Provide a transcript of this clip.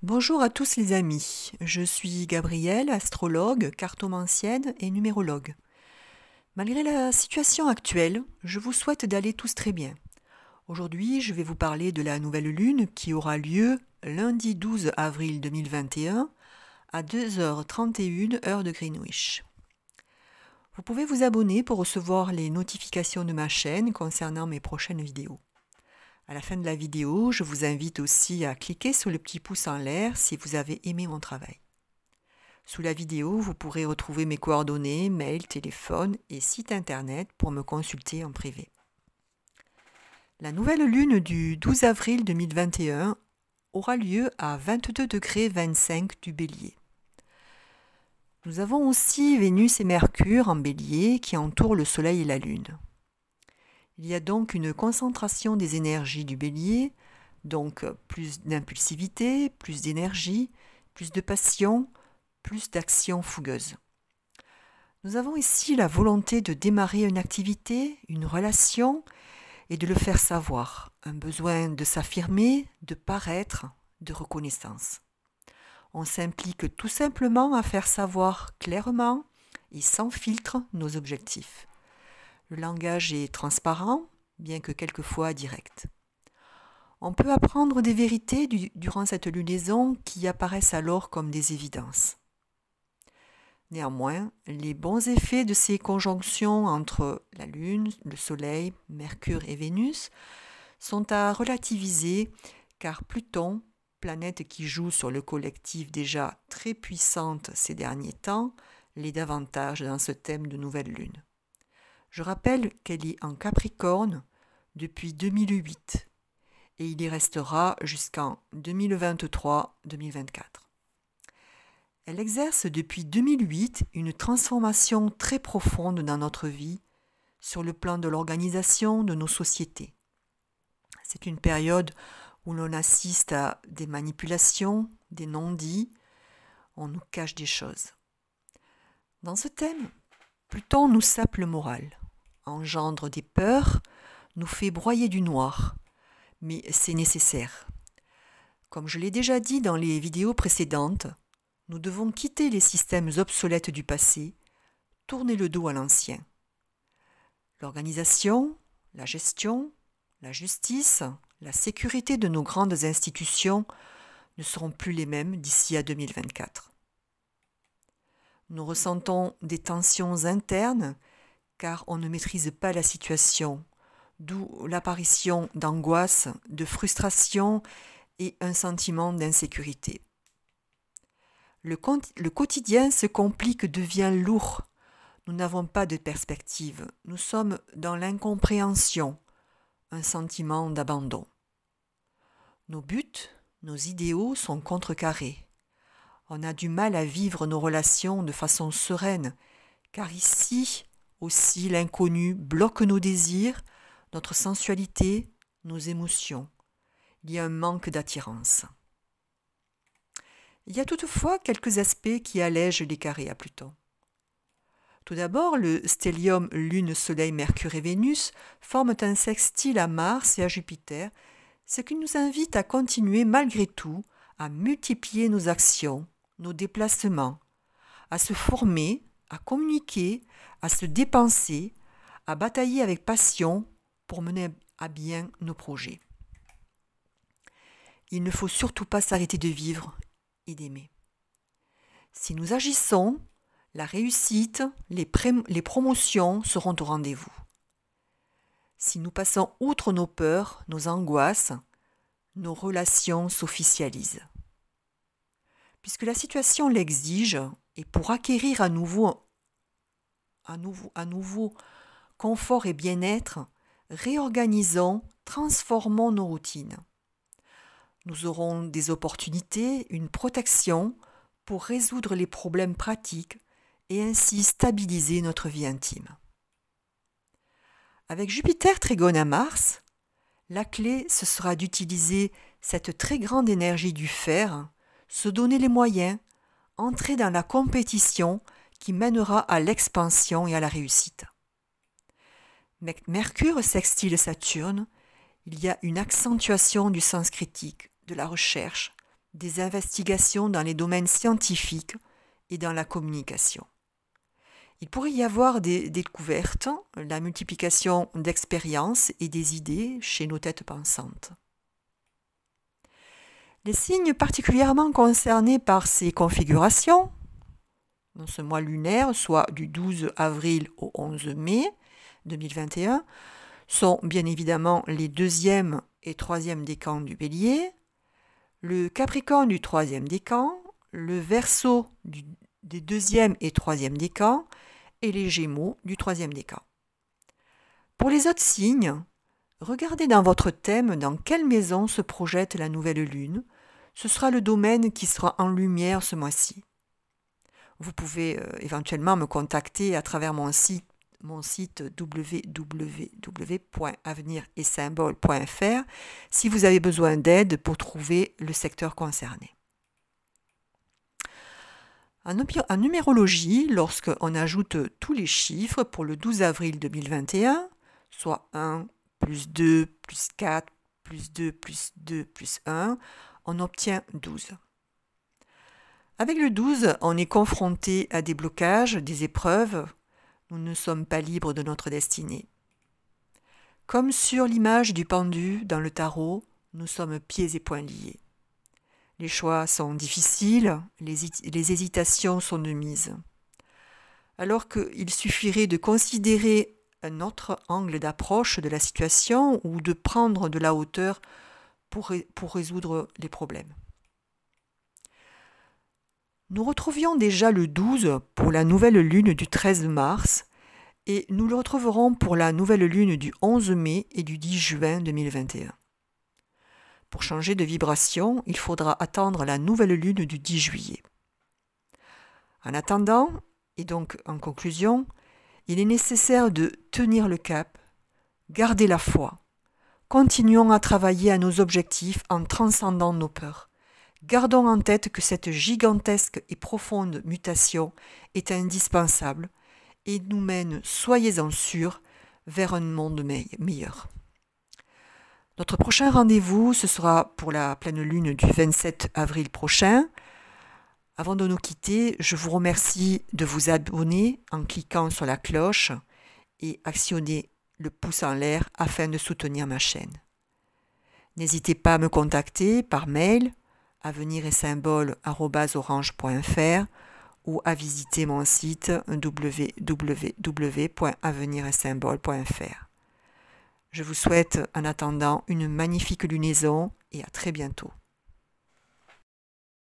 Bonjour à tous les amis, je suis Gabrielle, astrologue, cartomancienne et numérologue. Malgré la situation actuelle, je vous souhaite d'aller tous très bien. Aujourd'hui, je vais vous parler de la nouvelle lune qui aura lieu lundi 12 avril 2021 à 2h31 heure de Greenwich. Vous pouvez vous abonner pour recevoir les notifications de ma chaîne concernant mes prochaines vidéos. À la fin de la vidéo, je vous invite aussi à cliquer sur le petit pouce en l'air si vous avez aimé mon travail. Sous la vidéo, vous pourrez retrouver mes coordonnées, mail, téléphone et site internet pour me consulter en privé. La nouvelle lune du 12 avril 2021 aura lieu à 22,25 du Bélier. Nous avons aussi Vénus et Mercure en Bélier qui entourent le Soleil et la Lune. Il y a donc une concentration des énergies du Bélier, donc plus d'impulsivité, plus d'énergie, plus de passion, plus d'action fougueuse. Nous avons ici la volonté de démarrer une activité, une relation et de le faire savoir, un besoin de s'affirmer, de paraître, de reconnaissance. On s'implique tout simplement à faire savoir clairement et sans filtre nos objectifs. Le langage est transparent, bien que quelquefois direct. On peut apprendre des vérités durant cette lunaison qui apparaissent alors comme des évidences. Néanmoins, les bons effets de ces conjonctions entre la Lune, le Soleil, Mercure et Vénus sont à relativiser car Pluton, planète qui joue sur le collectif déjà très puissante ces derniers temps, l'est davantage dans ce thème de nouvelle lune. Je rappelle qu'elle est en Capricorne depuis 2008 et il y restera jusqu'en 2023-2024. Elle exerce depuis 2008 une transformation très profonde dans notre vie sur le plan de l'organisation de nos sociétés. C'est une période où l'on assiste à des manipulations, des non-dits, on nous cache des choses. Dans ce thème, Pluton nous sape le moral, engendre des peurs, nous fait broyer du noir, mais c'est nécessaire. Comme je l'ai déjà dit dans les vidéos précédentes, nous devons quitter les systèmes obsolètes du passé, tourner le dos à l'ancien. L'organisation, la gestion, la justice, la sécurité de nos grandes institutions ne seront plus les mêmes d'ici à 2024. Nous ressentons des tensions internes car on ne maîtrise pas la situation, d'où l'apparition d'angoisse, de frustration et un sentiment d'insécurité. Le quotidien se complique, devient lourd. Nous n'avons pas de perspective. Nous sommes dans l'incompréhension, un sentiment d'abandon. Nos buts, nos idéaux sont contrecarrés. On a du mal à vivre nos relations de façon sereine, car ici aussi l'inconnu bloque nos désirs, notre sensualité, nos émotions. Il y a un manque d'attirance. Il y a toutefois quelques aspects qui allègent les carrés à Pluton. Tout d'abord, le stellium Lune, Soleil, Mercure et Vénus forment un sextile à Mars et à Jupiter, ce qui nous invite à continuer malgré tout à multiplier nos actions, nos déplacements, à se former, à communiquer, à se dépenser, à batailler avec passion pour mener à bien nos projets. Il ne faut surtout pas s'arrêter de vivre et d'aimer. Si nous agissons, la réussite, les promotions seront au rendez-vous. Si nous passons outre nos peurs, nos angoisses, nos relations s'officialisent. Puisque la situation l'exige, et pour acquérir à nouveau confort et bien-être, réorganisons, transformons nos routines. Nous aurons des opportunités, une protection pour résoudre les problèmes pratiques et ainsi stabiliser notre vie intime. Avec Jupiter trigone à Mars, la clé ce sera d'utiliser cette très grande énergie du fer, se donner les moyens, entrer dans la compétition qui mènera à l'expansion et à la réussite. Mercure sextile Saturne, il y a une accentuation du sens critique, de la recherche, des investigations dans les domaines scientifiques et dans la communication. Il pourrait y avoir des découvertes, la multiplication d'expériences et des idées chez nos têtes pensantes. Les signes particulièrement concernés par ces configurations, dans ce mois lunaire, soit du 12 avril au 11 mai 2021, sont bien évidemment les 2e et 3e décans du Bélier, le Capricorne du 3e décan, le Verseau des 2e et 3e décans et les Gémeaux du 3e décan. Pour les autres signes, regardez dans votre thème dans quelle maison se projette la nouvelle lune. Ce sera le domaine qui sera en lumière ce mois-ci. Vous pouvez éventuellement me contacter à travers mon site www.aveniretsymbole.fr si vous avez besoin d'aide pour trouver le secteur concerné. En numérologie, lorsqu'on ajoute tous les chiffres pour le 12 avril 2021, soit 1, plus 2, plus 4, plus 2, plus 2, plus 1, on obtient 12. Avec le 12, on est confronté à des blocages, des épreuves. Nous ne sommes pas libres de notre destinée. Comme sur l'image du pendu dans le tarot, nous sommes pieds et poings liés. Les choix sont difficiles, les hésitations sont de mise. Alors qu'il suffirait de considérer un autre angle d'approche de la situation ou de prendre de la hauteur pour résoudre les problèmes. Nous retrouvions déjà le 12 pour la nouvelle lune du 13 mars et nous le retrouverons pour la nouvelle lune du 11 mai et du 10 juin 2021. Pour changer de vibration, il faudra attendre la nouvelle lune du 10 juillet. En attendant, et donc en conclusion, il est nécessaire de tenir le cap, garder la foi. Continuons à travailler à nos objectifs en transcendant nos peurs. Gardons en tête que cette gigantesque et profonde mutation est indispensable et nous mène, soyez-en sûrs, vers un monde meilleur. Notre prochain rendez-vous, ce sera pour la pleine lune du 27 avril prochain. Avant de nous quitter, je vous remercie de vous abonner en cliquant sur la cloche et actionner le pouce en l'air afin de soutenir ma chaîne. N'hésitez pas à me contacter par mail aveniretsymbole@orange.fr ou à visiter mon site www.aveniretsymbole.fr. Je vous souhaite en attendant une magnifique lunaison et à très bientôt.